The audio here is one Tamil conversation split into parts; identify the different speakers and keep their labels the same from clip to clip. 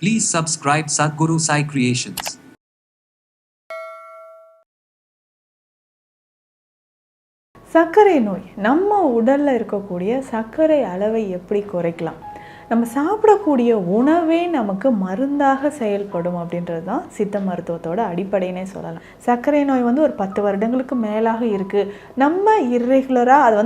Speaker 1: Please subscribe Sadhguru Sai Creations.
Speaker 2: சர்க்கரை நோய் நம்ம உடலில் இருக்கக்கூடிய சர்க்கரை அளவை எப்படி குறைக்கலாம்? நம்ம சாப்பிடக்கூடிய உணவே நமக்கு மருந்தாக செயல்படும் அப்படின்றது தான் சித்த மருத்துவத்தோட அடிப்படையினே சொல்லலாம். சர்க்கரை நோய் ஒரு 10 வருடங்களுக்கு மேலாக இருக்குது. நம்ம இர்ரெகுலராக அதை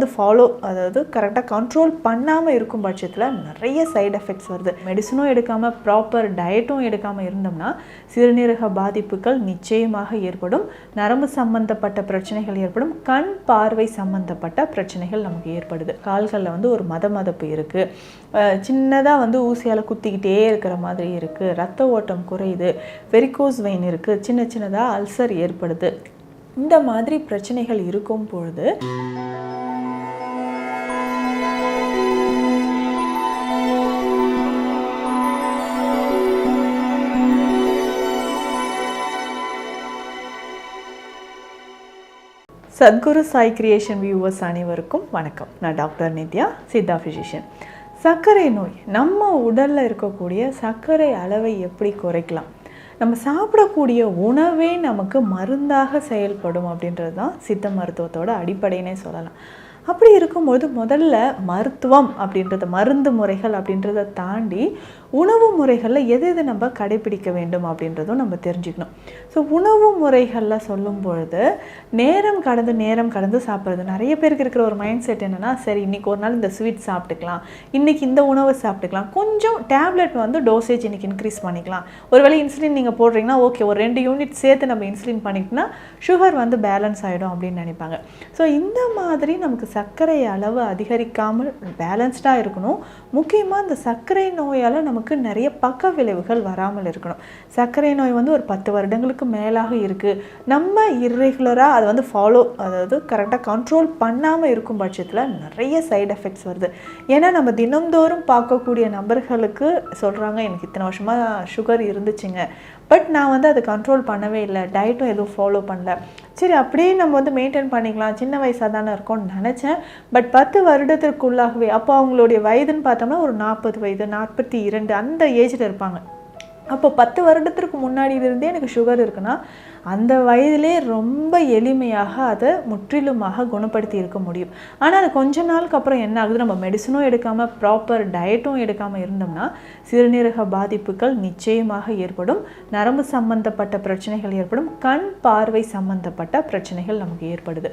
Speaker 2: அதாவது கரெக்டாக கண்ட்ரோல் பண்ணாமல் இருக்கும் பட்சத்தில் நிறைய சைடு எஃபெக்ட்ஸ் வருது. மெடிசனும் எடுக்காமல் ப்ராப்பர் டயட்டும் எடுக்காமல் இருந்தோம்னா சிறுநீரக பாதிப்புகள் நிச்சயமாக ஏற்படும். நரம்பு சம்பந்தப்பட்ட பிரச்சனைகள் ஏற்படும். கண் பார்வை சம்பந்தப்பட்ட பிரச்சனைகள் நமக்கு ஏற்படுது. கால்களில் ஒரு மதமதப்பு இருக்குது. சின்னதாக ஊசியால் குத்திக்கிட்டே இருக்கிற மாதிரி இருக்குது. ரத்த ஓட்டம் குறையுது. வெரிகோஸ் வெயின் இருக்குது. சின்ன சின்னதாக அல்சர் ஏற்படுது. இந்த மாதிரி பிரச்சனைகள் இருக்கும் பொழுது சத்குரு சாய் கிரியேஷன் வியூவர்ஸ் அனைவருக்கும் வணக்கம். நான் டாக்டர் நித்யா, சித்தா ஃபிசிஷியன். சர்க்கரை நோய் நம்ம உடலில் இருக்கக்கூடிய சர்க்கரை அளவை எப்படி குறைக்கலாம்? நம்ம சாப்பிடக்கூடிய உணவே நமக்கு மருந்தாக செயல்படும் அப்படின்றது தான் சித்த மருத்துவத்தோட அடிப்படையினே சொல்லலாம். அப்படி இருக்கும்போது முதல்ல மருத்துவம் அப்படின்றத, மருந்து முறைகள் அப்படின்றத தாண்டி உணவு முறைகளில் எது எது நம்ம கடைபிடிக்க வேண்டும் அப்படின்றதும் நம்ம தெரிஞ்சுக்கணும். ஸோ உணவு முறைகளில் சொல்லும் பொழுது நேரம் கடந்து சாப்பிட்றது. நிறைய பேருக்கு இருக்கிற ஒரு மைண்ட் செட் என்னென்னா, சரி இன்றைக்கி ஒரு நாள் இந்த ஸ்வீட் சாப்பிட்டுக்கலாம், இன்றைக்கி இந்த உணவை சாப்பிட்டுக்கலாம், கொஞ்சம் டேப்லெட் டோசேஜ் இன்றைக்கி இன்க்ரீஸ் பண்ணிக்கலாம். ஒருவேளை இன்சுலின் நீங்கள் போடுறீங்கன்னா ஓகே, ஒரு 2 யூனிட் சேர்த்து நம்ம இன்சுலின் பண்ணிக்கிட்டோம்னா சுகர் பேலன்ஸ் ஆகிடும் அப்படின்னு நினைப்பாங்க. ஸோ இந்த மாதிரி நமக்கு சர்க்கரை அளவு அதிகரிக்காமல் பேலன்ஸ்டாக இருக்கணும். முக்கியமாக இந்த சர்க்கரை நோயால் நமக்கு நிறைய பக்க விளைவுகள் வராமல் இருக்கணும். சர்க்கரை நோய் ஒரு 10 வருடங்களுக்கு மேலாக இருக்குது. நம்ம இர்ரெகுலராக அதை அதாவது கரெக்டாக கண்ட்ரோல் பண்ணாமல் இருக்கும் பட்சத்தில் நிறைய சைடு எஃபெக்ட்ஸ் வருது. ஏன்னா நம்ம தினம்தோறும் பார்க்கக்கூடிய நபர்களுக்கு சொல்கிறாங்க, எனக்கு இத்தனை வருஷமாக சுகர் இருந்துச்சுங்க, பட் நான் அதை கண்ட்ரோல் பண்ணவே இல்லை, டயட்டும் எதுவும் ஃபாலோ பண்ணல. சரி அப்படியே நம்ம மெயின்டைன் பண்ணிக்கலாம், சின்ன வயசாக தானே இருக்கோம்னு நினச்சேன். பட் 10 வருடத்திற்குள்ளாகவே, அப்போ அவங்களுடைய வயதுன்னு பார்த்தோம்னா ஒரு 40 வயது, 42 அந்த ஏஜில் இருப்பாங்க. அப்போ 10 வருடத்திற்கு முன்னாடி இருந்தே எனக்கு சுகர் இருக்குன்னா அந்த வயதிலே ரொம்ப எளிமையாக அதை முற்றிலுமாக குணப்படுத்தி இருக்க முடியும். ஆனால் அது கொஞ்ச நாளுக்கு அப்புறம் என்ன ஆகுது, நம்ம மெடிசனும் எடுக்காமல் ப்ராப்பர் டயட்டும் எடுக்காமல் இருந்தோம்னா சிறுநீரக பாதிப்புகள் நிச்சயமாக ஏற்படும். நரம்பு சம்பந்தப்பட்ட பிரச்சனைகள் ஏற்படும். கண் பார்வை சம்பந்தப்பட்ட பிரச்சனைகள் நமக்கு ஏற்படுது.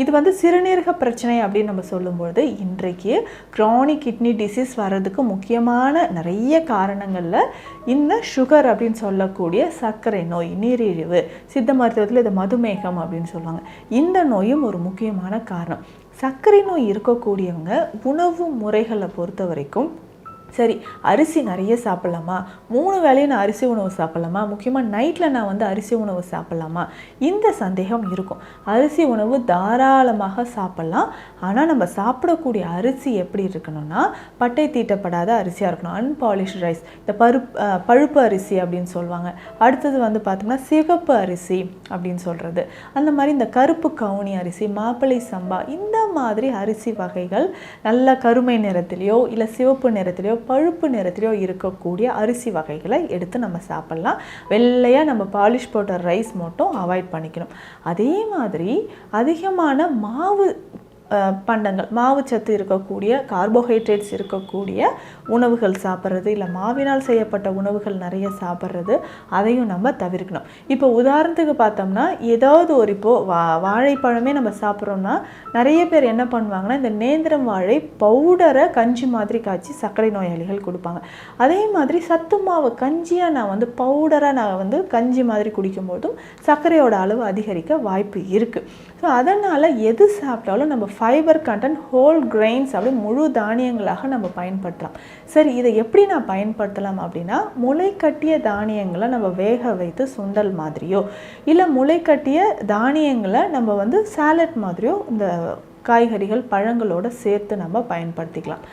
Speaker 2: இது சிறுநீரக பிரச்சனை அப்படின்னு நம்ம சொல்லும்பொழுது இன்றைக்கு க்ரானிக் கிட்னி டிசீஸ் வர்றதுக்கு முக்கியமான நிறைய காரணங்களில் இந்த சுகர் அப்படின்னு சொல்லக்கூடிய சர்க்கரை நோய், நீரிழிவு, சித்த மருத்துவத்தில் இது மதுமேகம் அப்படின்னு சொல்லுவாங்க. இந்த நோயும் ஒரு முக்கியமான காரணம். சர்க்கரை நோய் இருக்கக்கூடியவங்க உணவு முறைகளை பொறுத்த வரைக்கும் சரி, அரிசி நிறைய சாப்பிட்லாமா, 3 வேளையும் நான் அரிசி உணவு சாப்பிட்லாமா, முக்கியமாக நைட்டில் நான் அரிசி உணவு சாப்பிட்லாமா, இந்த சந்தேகம் இருக்கும். அரிசி உணவு தாராளமாக சாப்பிட்லாம். ஆனால் நம்ம சாப்பிடக்கூடிய அரிசி எப்படி இருக்கணும்னா பட்டை தீட்டப்படாத அரிசியாக இருக்கணும். அன்பாலிஷ்டு ரைஸ், இந்த பழுப்பு அரிசி அப்படின்னு சொல்லுவாங்க. அடுத்தது பார்த்தோம்னா சிவப்பு அரிசி அப்படின்னு சொல்கிறது. அந்த மாதிரி இந்த கருப்பு கவுனி அரிசி, மாப்பிள்ளை சம்பா, இந்த மாதிரி அரிசி வகைகள் நல்ல கருமை நிறத்திலையோ இல்லை சிவப்பு நிறத்திலையோ பழுப்பு நிறத்திலையோ இருக்கக்கூடிய அரிசி வகைகளை எடுத்து நம்ம சாப்பிட்லாம். வெள்ளையாக நம்ம பாலிஷ் போட்ட ரைஸ் மட்டும் அவாய்ட் பண்ணிக்கணும். அதே மாதிரி அதிகமான மாவு பண்டங்கள், மாவு சத்து இருக்கக்கூடிய, கார்போஹைட்ரேட்ஸ் இருக்கக்கூடிய உணவுகள் சாப்பிட்றது, இல்லை மாவினால் செய்யப்பட்ட உணவுகள் நிறைய சாப்பிட்றது, அதையும் நம்ம தவிர்க்கணும். இப்போ உதாரணத்துக்கு பார்த்தோம்னா ஏதாவது ஒரு வாழைப்பழமே நம்ம சாப்பிட்றோம்னா நிறைய பேர் என்ன பண்ணுவாங்கன்னா இந்த நேந்திரம் வாழை பவுடரை கஞ்சி மாதிரி காய்ச்சி சர்க்கரை நோயாளிகள் கொடுப்பாங்க. அதே மாதிரி சத்து மாவு கஞ்சியாக நான் பவுடராக நான் கஞ்சி மாதிரி குடிக்கும்போதும் சர்க்கரையோட அளவு அதிகரிக்க வாய்ப்பு இருக்குது. ஸோ அதனால் எது சாப்பிட்டாலும் நம்ம ஃபைபர் கண்டென்ட், ஹோல் கிரெயின்ஸ், அப்படி முழு தானியங்களாக நம்ம பயன்படுத்தலாம். சரி, இதை எப்படி நான் பயன்படுத்தலாம் அப்படின்னா, முளை கட்டிய தானியங்களை நம்ம வேக வைத்து சுண்டல் மாதிரியோ இல்லை முளை கட்டிய தானியங்களை நம்ம சாலட் மாதிரியோ இந்த காய்கறிகள் பழங்களோடு சேர்த்து நம்ம பயன்படுத்திக்கலாம்.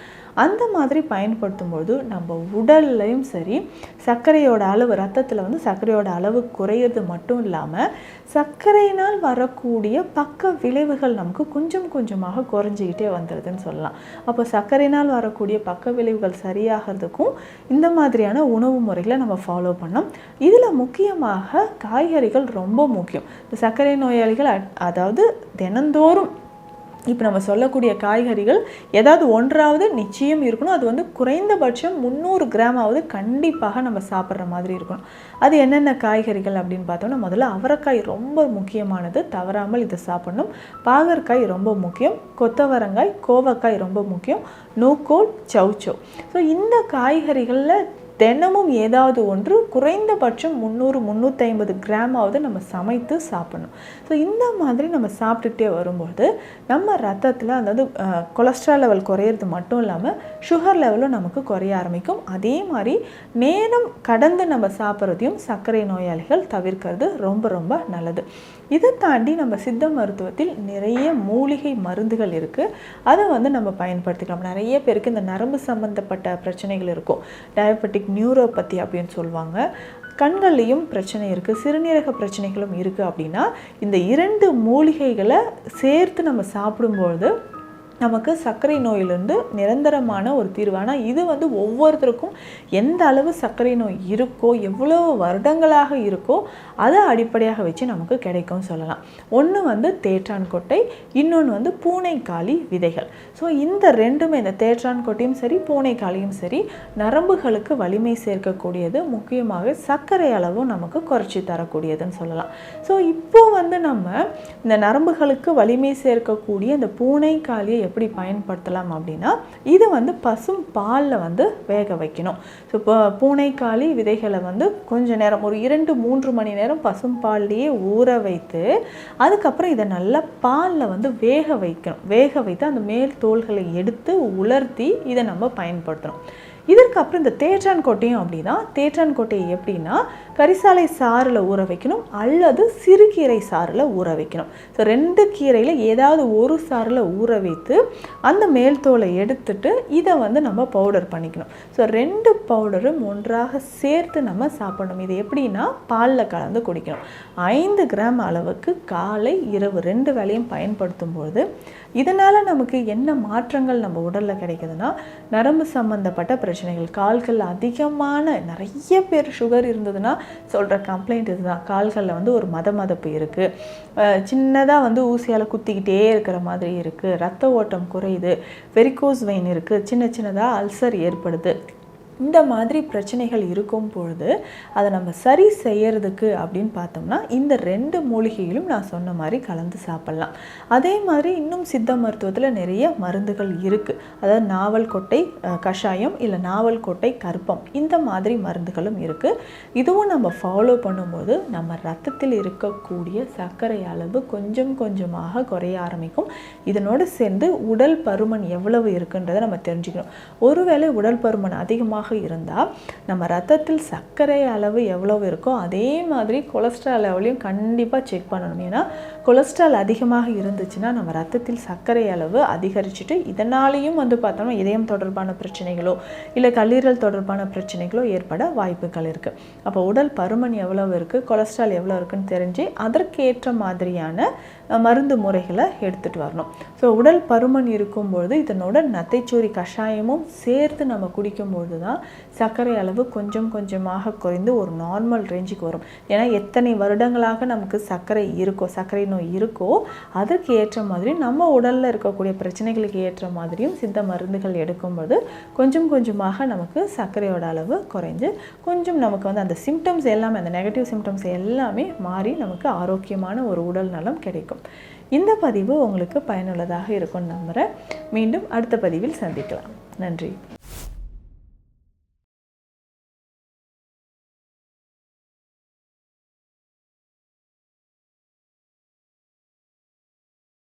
Speaker 2: அந்த மாதிரி பயன்படுத்தும்போது நம்ம உடல்லையும் சரி சர்க்கரையோட அளவு ரத்தத்தில் வந்து சர்க்கரையோட அளவு குறையிறது மட்டும் இல்லாமல் சர்க்கரையினால் வரக்கூடிய பக்க விளைவுகள் நமக்கு கொஞ்சம் கொஞ்சமாக குறைஞ்சிக்கிட்டே வந்துடுதுன்னு சொல்லலாம். அப்போ சர்க்கரையினால் வரக்கூடிய பக்க விளைவுகள் சரியாகிறதுக்கும் இந்த மாதிரியான உணவு முறைகளை நம்ம ஃபாலோ பண்ணோம். இதில் முக்கியமாக காய்கறிகள் ரொம்ப முக்கியம். சர்க்கரை நோயாளிகள் அதாவது தினந்தோறும் இப்போ நம்ம சொல்லக்கூடிய காய்கறிகள் ஏதாவது ஒன்றாவது நிச்சயம் இருக்கணும். அது வந்து குறைந்தபட்சம் 300 கிராமாவது கண்டிப்பாக நம்ம சாப்பிட்ற மாதிரி இருக்கணும். அது என்னென்ன காய்கறிகள் அப்படின்னு பார்த்தோம்னா, முதல்ல அவரைக்காய் ரொம்ப முக்கியமானது, தவறாமல் இதை சாப்பிடணும். பாகற்காய் ரொம்ப முக்கியம், கொத்தவரங்காய், கோவக்காய் ரொம்ப முக்கியம், நூக்கோல், சௌச்சௌ. ஸோ இந்த காய்கறிகளில் தினமும் ஏதாவது ஒன்று குறைந்தபட்சம் 300-350 கிராமாவது நம்ம சமைத்து சாப்பிடணும். ஸோ இந்த மாதிரி நம்ம சாப்பிட்டுட்டே வரும்போது நம்ம ரத்தத்தில் அதாவது கொலஸ்ட்ரால் லெவல் குறையிறது மட்டும் இல்லாமல் சுகர் லெவலும் நமக்கு குறைய ஆரம்பிக்கும். அதே மாதிரி நேரம் கடந்து நம்ம சாப்பிட்றதையும் சர்க்கரை நோயாளிகள் தவிர்க்கிறது ரொம்ப ரொம்ப நல்லது. இதை தாண்டி நம்ம சித்த மருத்துவத்தில் நிறைய மூலிகை மருந்துகள் இருக்குது. அதை வந்து நம்ம பயன்படுத்திக்கலாம். நிறைய பேருக்கு இந்த நரம்பு சம்பந்தப்பட்ட பிரச்சனைகள் இருக்கும். டயபெட்டிக் நியூரோபதி அப்படின்னு சொல்லுவாங்க. கண்கள்லேயும் பிரச்சனை இருக்குது, சிறுநீரக பிரச்சனைகளும் இருக்குது. அப்படின்னா இந்த 2 மூலிகைகளை சேர்த்து நம்ம சாப்பிடும்பொழுது நமக்கு சர்க்கரை நோயிலிருந்து நிரந்தரமான ஒரு தீர்வு. ஆனால் இது வந்து ஒவ்வொருத்தருக்கும் எந்த அளவு சர்க்கரை நோய் இருக்கோ, எவ்வளோ வருடங்களாக இருக்கோ அதை அடிப்படையாக வச்சு நமக்கு கிடைக்கும்னு சொல்லலாம். ஒன்று வந்து தேற்றான் கொட்டை, இன்னொன்று வந்து பூனைக்காளி விதைகள். ஸோ இந்த ரெண்டுமே, இந்த தேற்றான் கொட்டையும் சரி பூனைக்காளியும் சரி, நரம்புகளுக்கு வலிமை சேர்க்கக்கூடியது, முக்கியமாக சர்க்கரை அளவும் நமக்கு குறைச்சி தரக்கூடியதுன்னு சொல்லலாம். ஸோ இப்போ வந்து நம்ம இந்த நரம்புகளுக்கு வலிமை சேர்க்கக்கூடிய இந்த பூனைக்காளியை எப்படி பயன்படுத்தலாம் அப்படின்னா, இது வந்து பசும் பாலில் வந்து வேக வைக்கணும். ஸோ இப்போ பூனைக்காளி விதைகளை வந்து கொஞ்ச நேரம் ஒரு 2-3 மணி நேரம் பசும் பால்லையே ஊற வைத்து அதுக்கப்புறம் இதை நல்லா பாலில் வந்து வேக வைக்கணும். வேக வைத்து அந்த மேல் தோல்களை எடுத்து உலர்த்தி இதை நம்ம பயன்படுத்தணும். இதற்கப்புறம் இந்த தேற்றான் கொட்டையும் அப்படிதான். தேற்றான் கொட்டையை எப்படின்னா கரிசாலை சாறில் ஊற வைக்கணும் அல்லது சிறுகீரை சாறில் ஊற வைக்கணும். ஸோ 2 கீரையில் ஏதாவது ஒரு சாறில் ஊற வைத்து அந்த மேல் தோலை எடுத்துட்டு இதை வந்து நம்ம பவுடர் பண்ணிக்கணும். ஸோ 2 பவுடரும் ஒன்றாக சேர்த்து நம்ம சாப்பிடணும். இது எப்படின்னா பாலில் கலந்து குடிக்கணும். 5 கிராம் அளவுக்கு காலை இரவு 2 வேளையும் பயன்படுத்தும் பொழுது இதனால் நமக்கு என்ன மாற்றங்கள் நம்ம உடலில் கிடைக்குதுன்னா, நரம்பு சம்மந்தப்பட்ட பிரச்சனைகள், கால்கள் அதிகமான நிறைய பேர் சுகர் இருந்ததுன்னா சொல்கிற கம்ப்ளைண்ட் இதுதான். கால்களில் வந்து ஒரு மதப்பு இருக்குது, சின்னதாக வந்து ஊசியால் குத்திக்கிட்டே இருக்கிற மாதிரி இருக்குது, ரத்த ஓட்டம் குறையுது, வெரிகோஸ் வெயின் இருக்குது, சின்ன சின்னதாக அல்சர் ஏற்படுது. இந்த மாதிரி பிரச்சனைகள் இருக்கும் பொழுது அதை நம்ம சரி செய்யறதுக்கு அப்படின்னு பார்த்தோம்னா இந்த 2 மூலிகைகளும் நான் சொன்ன மாதிரி கலந்து சாப்பிட்லாம். அதே மாதிரி இன்னும் சித்த மருத்துவத்தில் நிறைய மருந்துகள் இருக்குது. அதாவது நாவல் கொட்டை கஷாயம், இல்லை நாவல் கொட்டை கற்பம், இந்த மாதிரி மருந்துகளும் இருக்குது. இதுவும் நம்ம ஃபாலோ பண்ணும்போது நம்ம ரத்தத்தில் இருக்கக்கூடிய சர்க்கரை அளவு கொஞ்சம் கொஞ்சமாக குறைய ஆரம்பிக்கும். இதனோடு சேர்ந்து உடல் பருமன் எவ்வளவு இருக்குன்றதை நம்ம தெரிஞ்சுக்கணும். ஒருவேளை உடல் பருமன் அதிகமாக இருந்தால் நம்ம ரத்தத்தில் சர்க்கரை அளவு எவ்வளவு இருக்கோ அதே மாதிரி கொலஸ்ட்ரால் லெவலையும் கண்டிப்பாக செக் பண்ணணும். ஏன்னா கொலஸ்ட்ரால் அதிகமாக இருந்துச்சுன்னா நம்ம ரத்தத்தில் சர்க்கரை அளவு அதிகரிச்சுட்டு இதனாலேயும் வந்து பார்த்தோம்னா இதயம் தொடர்பான பிரச்சனைகளோ இல்லை கல்லீரல் தொடர்பான பிரச்சனைகளோ ஏற்பட வாய்ப்புகள் இருக்குது. அப்போ உடல் பருமன் எவ்வளவு இருக்குது, கொலஸ்ட்ரால் எவ்வளோ இருக்குன்னு தெரிஞ்சு அதற்கேற்ற மாதிரியான மருந்து முறைகளை எடுத்துகிட்டு வரணும். ஸோ உடல் பருமன் இருக்கும்பொழுது இதனோட நத்தைச்சூரி கஷாயமும் சேர்த்து நம்ம குடிக்கும்பொழுது தான் சர்க்கரை அளவு கொஞ்சம் கொஞ்சமாக குறைந்து ஒரு நார்மல் ரேஞ்சுக்கு வரும். ஏன்னா எத்தனை வருடங்களாக நமக்கு சர்க்கரை நோய் இருக்கோ அதற்கு ஏற்ற மாதிரி நம்ம உடலில் இருக்கக்கூடிய பிரச்சனைகளுக்கு ஏற்ற மாதிரியும் சித்த மருந்துகள் எடுக்கும்போது கொஞ்சம் கொஞ்சமாக நமக்கு சர்க்கரையோட அளவு குறைஞ்சு கொஞ்சம் நமக்கு வந்து அந்த சிம்டம்ஸ் எல்லாமே, அந்த நெகட்டிவ் சிம்டம்ஸ் எல்லாமே மாறி நமக்கு ஆரோக்கியமான ஒரு உடல் நலம் கிடைக்கும். இந்த பதிவு உங்களுக்கு பயனுள்ளதாக இருக்கும்னு நம்புகிறேன். மீண்டும் அடுத்த பதிவில் சந்திக்கலாம். நன்றி.